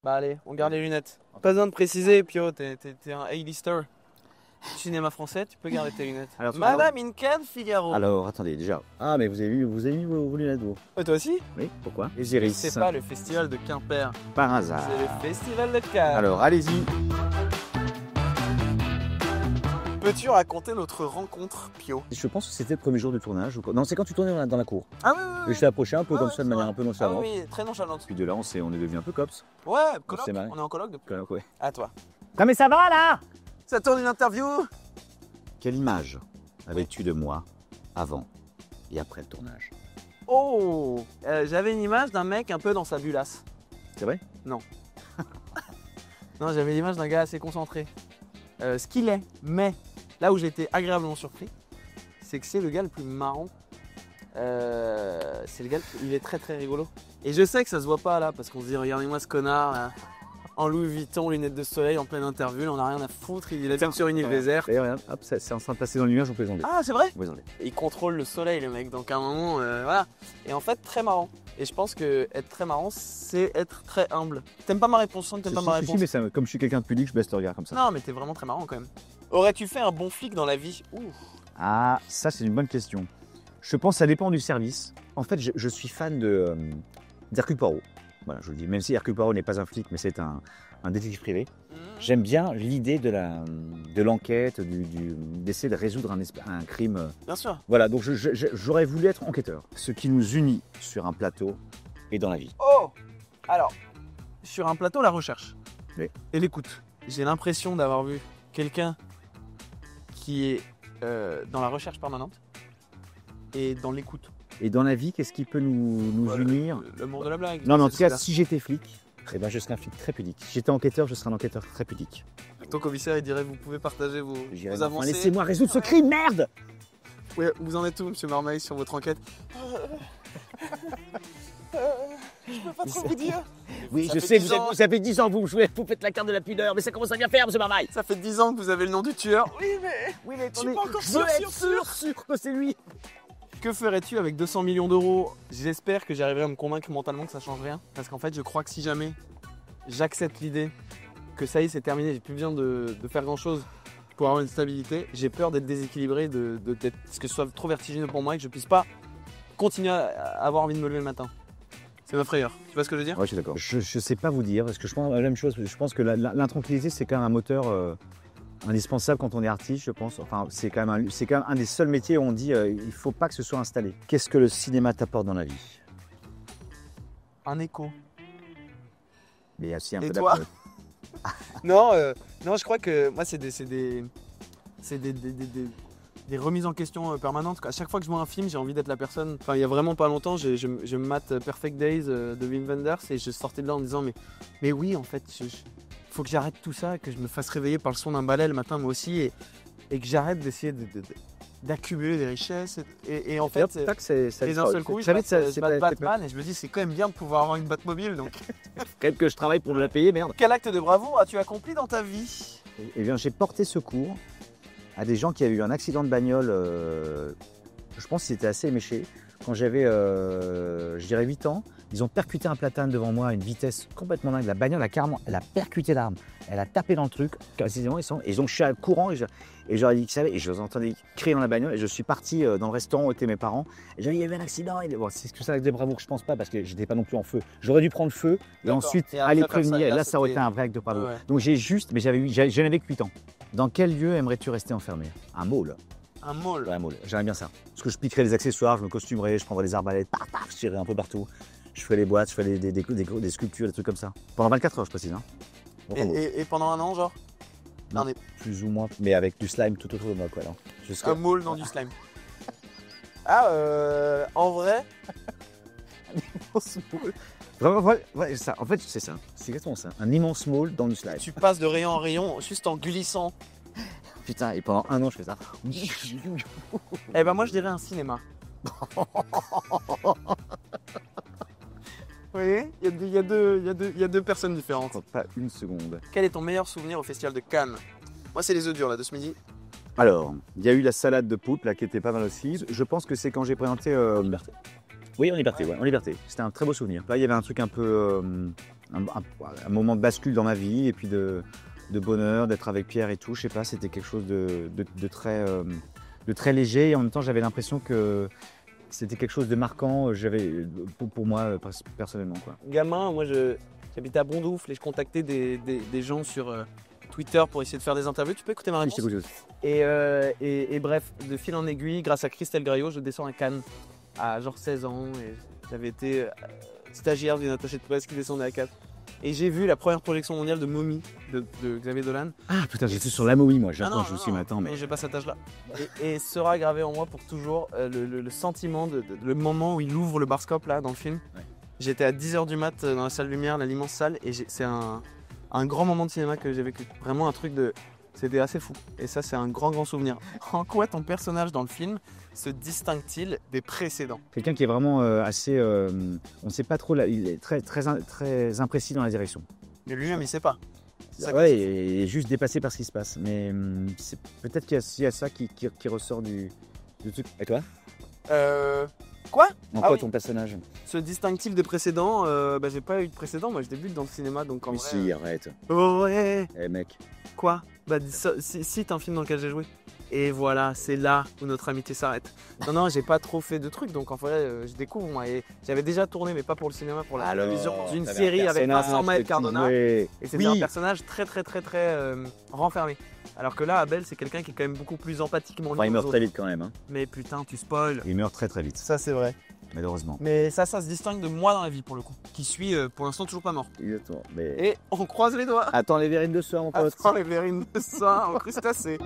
Bah allez, on garde les lunettes. Pas besoin de préciser, Pio, t'es un A-lister. Cinéma français, tu peux garder tes lunettes. Alors, Madame in Cannes, Figaro. Alors, attendez, déjà. Ah, mais vous avez mis vos lunettes, vous. Toi aussi? Oui, pourquoi? Les iris. C'est pas le festival de Quimper, Par hasard. c'est le festival de Cannes. Alors, allez-y. Peux-tu raconter notre rencontre, Pio? Je pense que c'était le premier jour de tournage. Non, c'est quand tu tournais dans la cour. Ah oui, oui, Et je t'ai approché un peu Ouais, comme ça, de c'est manière vrai. un peu Ah nonchalante. oui, très nonchalante. Puis de là, on est devenu un peu cops. Ouais, coloc, s'est marré. on est en coloc depuis. Ouais. À toi. Non, mais ça va, là! Ça tourne une interview? Quelle image avais-tu de moi avant et après le tournage? Oh, j'avais une image d'un mec un peu dans sa bullasse. C'est vrai? Non, j'avais l'image d'un gars assez concentré. Ce qu'il est, mais là où j'ai été agréablement surpris, c'est que c'est le gars le plus marrant. Il est très très rigolo. Et je sais que ça se voit pas là, parce qu'on se dit regardez-moi ce connard là, en Louis Vuitton, lunettes de soleil, en pleine interview, on a rien à foutre, il est sur une île déserte. D'ailleurs, regarde, hop, c'est en train de passer dans l'image, on peut les enlever. Ah c'est vrai? On peut les enlever. Il contrôle le soleil le mec, donc à un moment, voilà. Et en fait très marrant. Et je pense que être très marrant, c'est être très humble. T'aimes pas ma réponse, hein, t'aimes pas ma Si, réponse? mais comme je suis quelqu'un de pudique, je baisse le regard comme ça. Non mais t'es vraiment très marrant quand même. Aurais-tu fait un bon flic dans la vie? Ouh. Ah, ça c'est une bonne question. Je pense que ça dépend du service. En fait, je suis fan d'Hercule Poirot. Voilà, je vous le dis. Même si Hercule Poirot n'est pas un flic, mais c'est un détective privé. J'aime bien l'idée de l'enquête, d'essayer de résoudre un crime. Bien sûr. Voilà, donc j'aurais voulu être enquêteur. Ce qui nous unit sur un plateau et dans la vie. Oh. Alors, sur un plateau, la recherche. Oui. Et l'écoute. J'ai l'impression d'avoir vu quelqu'un qui est dans la recherche permanente et dans l'écoute. Et dans la vie, qu'est-ce qui peut nous Voilà, unir? L'amour de la blague. Non, mais en tout cas, C'est si j'étais flic, eh ben, je serais un flic très pudique. Si j'étais enquêteur, je serais un enquêteur très pudique. là. Ton commissaire, il dirait vous pouvez partager vos J'irais, avancées. enfin, laissez-moi résoudre ce crime, merde! Ouais, vous en êtes où, monsieur Marmaille, sur votre enquête? Je peux pas trop vous dire. Oui, Ça je fait sais, 10 ans. vous avez 10 ans, vous faites la carte de la pudeur, mais ça commence à bien faire, monsieur Marmaille. Ça fait 10 ans que vous avez le nom du tueur. Oui, mais Je suis pas encore je veux sûr, être sûr. sûr que c'est lui. Que ferais-tu avec 200 millions d'euros? J'espère que j'arriverai à me convaincre mentalement que ça change rien. Parce qu'en fait, je crois que si jamais j'accepte l'idée que ça y est, c'est terminé, j'ai plus besoin de faire grand-chose pour avoir une stabilité, j'ai peur d'être déséquilibré, que ce soit trop vertigineux pour moi et que je puisse pas continuer à avoir envie de me lever le matin. C'est ma frayeur. Tu vois ce que je veux dire? Ouais, je suis d'accord. Je sais pas vous dire, parce que je pense la même chose. Je pense que l'intranquillité, c'est quand même un moteur indispensable quand on est artiste, je pense. Enfin, c'est quand même un des seuls métiers où on dit il faut pas que ce soit installé. Qu'est-ce que le cinéma t'apporte dans la vie? Un écho. Mais il y a aussi un Et peu toi? d'apnée. Non, je crois que moi, c'est des remises en question permanentes. À chaque fois que je vois un film, j'ai envie d'être la personne. Enfin, il y a vraiment pas longtemps, je me mate Perfect Days de Wim Wenders et je sortais de là en me disant mais oui, en fait, faut que j'arrête tout ça, que je me fasse réveiller par le son d'un balai le matin moi aussi et que j'arrête d'essayer d'accumuler des richesses. Et en fait, et d'un seul coup, je batte Batman et je me dis c'est quand même bien de pouvoir avoir une Batmobile. Donc, Quand même que je travaille pour la payer, merde. quel acte de bravoure as-tu accompli dans ta vie? Eh bien, j'ai porté secours à des gens qui avaient eu un accident de bagnole. Je pense qu'ils étaient assez éméchés. Quand j'avais, je dirais 8 ans, ils ont percuté un platane devant moi à une vitesse complètement dingue. La bagnole elle a percuté l'arme. Elle a tapé dans le truc. Précisément, ils ont chié à courant et j'aurais dit qu'ils savaient. Et je les entendais crier dans la bagnole. Et je suis parti dans le restaurant où étaient mes parents. Et j'ai dit, il y avait un accident. Bon, c'est que ça avec des bravoures, je pense pas, parce que j'étais pas non plus en feu. J'aurais dû prendre feu et D'accord. ensuite Et après aller faire ça, prévenir. et Et là, là, ça aurait été c'était- un vrai acte de bravoure. Ouais. Donc je n'avais que 8 ans. Dans quel lieu aimerais-tu rester enfermé? Un mall. Un mall. Ouais, un mall. J'aimerais bien ça. Parce que je piquerais des accessoires, je me costumerais, je prendrais des arbalètes, paf, je tirerais un peu partout. Je ferais les boîtes, je ferais des sculptures, des trucs comme ça. Pendant 24 heures, je précise. Hein. Bon, en gros. Et pendant un an, genre? Non, Non, plus ou moins, mais avec du slime tout autour de moi, quoi. Alors. un mall dans du slime. Ah, en vrai, Vraiment, ouais, ça. En fait, c'est ça. C'est exactement ça. Un immense mall dans du slime. tu passes de rayon en rayon juste en glissant. Putain, et pendant un an, je fais ça. Eh ben moi, je dirais un cinéma. Vous voyez, il y a deux personnes différentes. Pas une seconde. Quel est ton meilleur souvenir au festival de Cannes? Moi, c'est les œufs durs là de ce midi. Alors, il y a eu la salade de poulpe là qui était pas mal aussi. Je pense que c'est quand j'ai présenté Liberté. Oui, en liberté, ouais, en liberté. C'était un très beau souvenir. Là, il y avait un truc un peu un moment de bascule dans ma vie et puis de bonheur, d'être avec Pierre et tout. Je sais pas, c'était quelque chose de très léger et en même temps j'avais l'impression que c'était quelque chose de marquant pour moi personnellement, quoi. Gamin, moi j'habitais à Bondoufle et je contactais des gens sur Twitter pour essayer de faire des interviews. Tu peux écouter ma réponse? Et bref, de fil en aiguille, grâce à Christelle Graillot, je descends à Cannes à genre 16 ans et j'avais été stagiaire d'une attachée de presse qui descendait à Cannes. Et j'ai vu la première projection mondiale de Mommy de Xavier Dolan. Ah putain, j'étais sur la momie moi, Ah j'attends, non, je non, suis non, maintenant. Mais j'ai pas cet âge-là. Et sera gravé en moi pour toujours le sentiment, le moment où il ouvre le barscope là dans le film. Ouais. J'étais à 10h du mat dans la salle lumière, l'immense salle, et c'est un grand moment de cinéma que j'ai vécu. Vraiment un truc de... C'était assez fou. Et ça, c'est un grand souvenir. En quoi ton personnage dans le film se distingue-t-il des précédents? quelqu'un qui est vraiment assez, on sait pas trop, il est très imprécis dans la direction. Mais lui-même, il sait pas. C'est ça Ouais, il est juste dépassé par ce qui se passe. Mais c'est peut-être qu'il y a ça qui ressort du truc. Et toi? Quoi? En Ah quoi oui. ton personnage? Se distingue-t-il des précédents? J'ai pas eu de précédents. Moi, je débute dans le cinéma, donc en Mais vrai... si, arrête. Ouais. Eh mec. Quoi? Bah si t'as un film dans lequel j'ai joué. Et voilà, c'est là où notre amitié s'arrête. Non, j'ai pas trop fait de trucs, donc en vrai, je découvre moi. Et j'avais déjà tourné, mais pas pour le cinéma, pour la télévision, dans une série avec Vincent Maël Cardona. Et c'était un personnage très renfermé. Alors que là, Abel, c'est quelqu'un qui est quand même beaucoup plus empathiquement lié Enfin, il aux meurt autres. très vite quand même. Hein. Mais putain, tu spoil. Il meurt très vite, Ça, c'est vrai. malheureusement. Mais ça se distingue de moi dans la vie, pour le coup. Qui suis, pour l'instant, toujours pas mort. Exactement. Mais... Et on croise les doigts. Attends les verrines de soir, mon pote. Attends les verrines de ça en crustacés.